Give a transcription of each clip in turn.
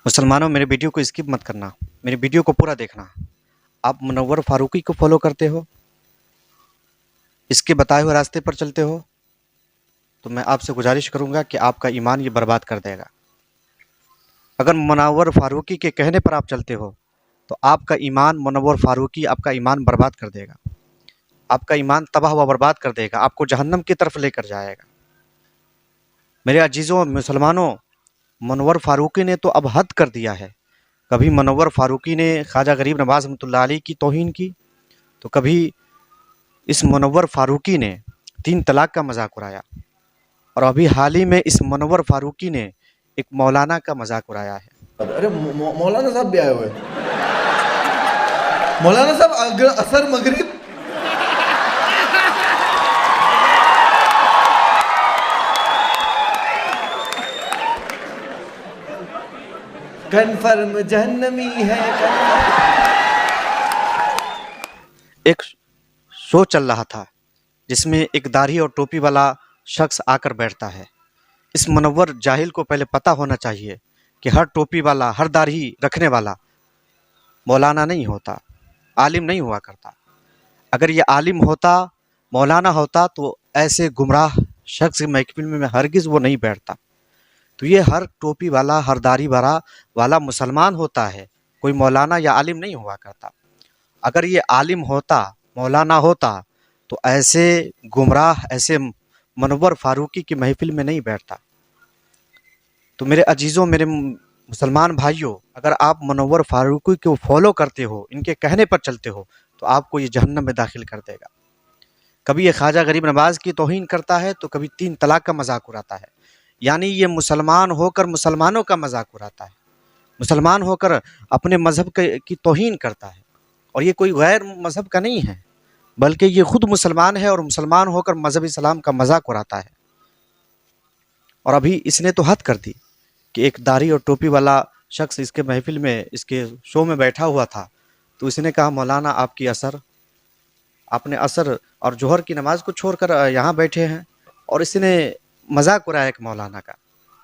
मुसलमानों, मेरे वीडियो को स्किप मत करना, मेरे वीडियो को पूरा देखना। आप मुनव्वर फारूकी को फॉलो करते हो, इसके बताए हुए रास्ते पर चलते हो, तो मैं आपसे गुजारिश करूंगा कि आपका ईमान ये बर्बाद कर देगा। अगर मुनव्वर फारूकी के कहने पर आप चलते हो तो आपका ईमान, मुनव्वर फारूकी आपका ईमान बर्बाद कर देगा, आपका ईमान तबाह व बर्बाद कर देगा, आपको जहन्नम की तरफ लेकर जाएगा। मेरे अजीज़ों मुसलमानों, मुनव्वर फारूकी ने तो अब हद कर दिया है। कभी मुनव्वर फारूकी ने ख्वाजा गरीब नवाज़ रहमतुल्लाह अलैह की तौहीन की, तो कभी इस मुनव्वर फारूकी ने 3 तलाक का मजाक उड़ाया, और अभी हाल ही में इस मुनव्वर फारूकी ने एक मौलाना का मजाक उड़ाया है। अरे मौलाना साहब भी आए हुए हैं। मौलाना साहब असर मगरिब कन्फर्म जहन्नमी है। एक शो चल रहा था जिसमें एक दाढ़ी और टोपी वाला शख्स आकर बैठता है। इस मुनव्वर जाहिल को पहले पता होना चाहिए कि हर टोपी वाला, हर दाढ़ी रखने वाला मौलाना नहीं होता, आलिम नहीं हुआ करता। अगर ये आलिम होता, मौलाना होता, तो ऐसे गुमराह शख्स की महफिल में हरगिज़ वो नहीं बैठता। तो ये हर टोपी वाला, हर दाढ़ी वाला मुसलमान होता है, कोई मौलाना या आलिम नहीं हुआ करता। अगर ये आलिम होता, मौलाना होता, तो ऐसे गुमराह, ऐसे मुनव्वर फारूकी की महफिल में नहीं बैठता। तो मेरे अजीज़ों, मेरे मुसलमान भाइयों, अगर आप मुनव्वर फारूकी को फॉलो करते हो, इनके कहने पर चलते हो, तो आपको ये जहन्नम में दाखिल कर देगा। कभी ये ख्वाजा गरीब नवाज़ की तौहीन करता है, तो कभी 3 तलाक का मजाक उड़ाता है। यानी ये मुसलमान होकर मुसलमानों का मजाक उड़ाता है, मुसलमान होकर अपने मज़हब की तौहीन करता है। और ये कोई गैर मज़हब का नहीं है, बल्कि ये खुद मुसलमान है, और मुसलमान होकर मज़हब इस्लाम का मजाक उड़ाता है। और अभी इसने तो हद कर दी कि एक दाढ़ी और टोपी वाला शख्स इसके महफिल में, इसके शो में बैठा हुआ था, तो इसने कहा, मौलाना आपने असर और जोहर की नमाज़ को छोड़कर यहाँ बैठे हैं। और इसने मजाक उड़ाया एक मौलाना का।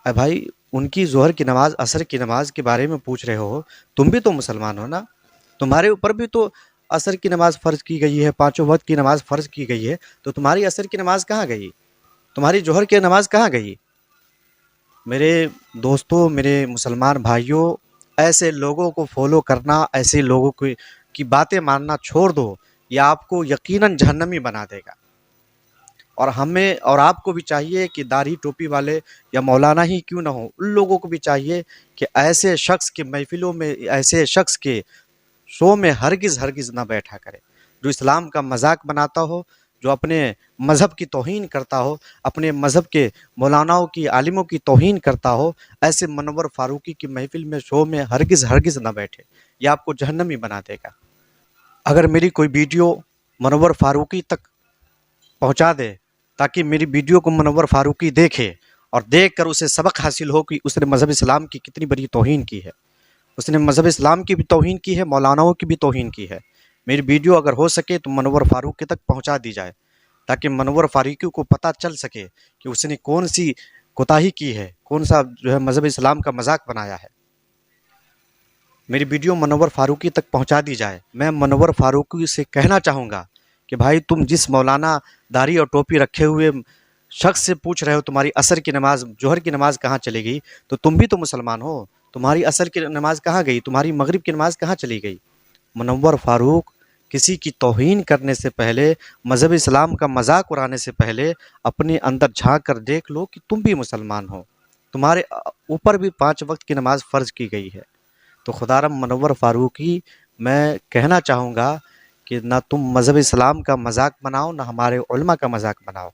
अरे भाई, उनकी जोहर की नमाज़, असर की नमाज़ के बारे में पूछ रहे हो, तुम भी तो मुसलमान हो ना, तुम्हारे ऊपर भी तो असर की नमाज़ फ़र्ज़ की गई है, 5 वक्त की नमाज़ फ़र्ज़ की गई है, तो तुम्हारी असर की नमाज़ कहाँ गई? तुम्हारी जोहर की नमाज़ कहाँ गई? मेरे दोस्तों, मेरे मुसलमान भाइयों, ऐसे लोगों को फॉलो करना, ऐसे लोगों की बातें मानना छोड़ दो, ये आपको यकीनन जहन्नमी बना देगा। और हमें और आपको भी चाहिए कि दाढ़ी टोपी वाले या मौलाना ही क्यों ना हो, उन लोगों को भी चाहिए कि ऐसे शख्स की महफिलों में, ऐसे शख्स के शो में हरगिज़ ना बैठा करे, जो इस्लाम का मजाक बनाता हो, जो अपने मज़हब की तौहीन करता हो, अपने मज़हब के मौलानाओं की, आलिमों की तौहीन करता हो। ऐसे मुनव्वर फारूकी की महफिल में, शो में हरगिज़ ना बैठे, ये आपको जहन्नमी बना देगा। अगर मेरी कोई वीडियो मुनव्वर फारूकी तक पहुंचा दे, ताकि मेरी वीडियो को मुनव्वर फारूकी देखे और देखकर उसे सबक हासिल हो कि उसने मज़हब इस्लाम की कितनी बड़ी तौहीन की है, उसने मज़हब इस्लाम की भी तौहीन की है, मौलानाओं की भी तौहीन की है। मेरी वीडियो अगर हो सके तो मुनव्वर फारूकी तक पहुंचा दी जाए, ताकि मुनव्वर फारूकी को पता चल सके कि उसने कौन सी कोताही की है, कौन सा जो है मज़हब इस्लाम का मजाक बनाया है। मेरी वीडियो मुनव्वर फारूकी तक पहुंचा दी जाए। मैं मुनव्वर फारूकी से कहना चाहूँगा कि भाई, तुम जिस मौलाना दाढ़ी और टोपी रखे हुए शख्स से पूछ रहे हो तुम्हारी असर की नमाज़, जोहर की नमाज़ कहाँ चली गई, तो तुम भी तो मुसलमान हो, तुम्हारी असर की नमाज़ कहाँ गई, तुम्हारी मगरिब की नमाज़ कहाँ चली गई? मुनव्वर फारूक, किसी की तौहीन करने से पहले, मज़हब इस्लाम का मजाक उड़ाने से पहले अपने अंदर झांक कर देख लो कि तुम भी मुसलमान हो, तुम्हारे ऊपर भी 5 वक्त की नमाज़ फ़र्ज़ की गई है। तो खुदारम मुनव्वर फारूकी, मैं कहना चाहूँगा कि ना तुम मज़हब इस्लाम का मजाक बनाओ, ना हमारे उलमा का मजाक बनाओ।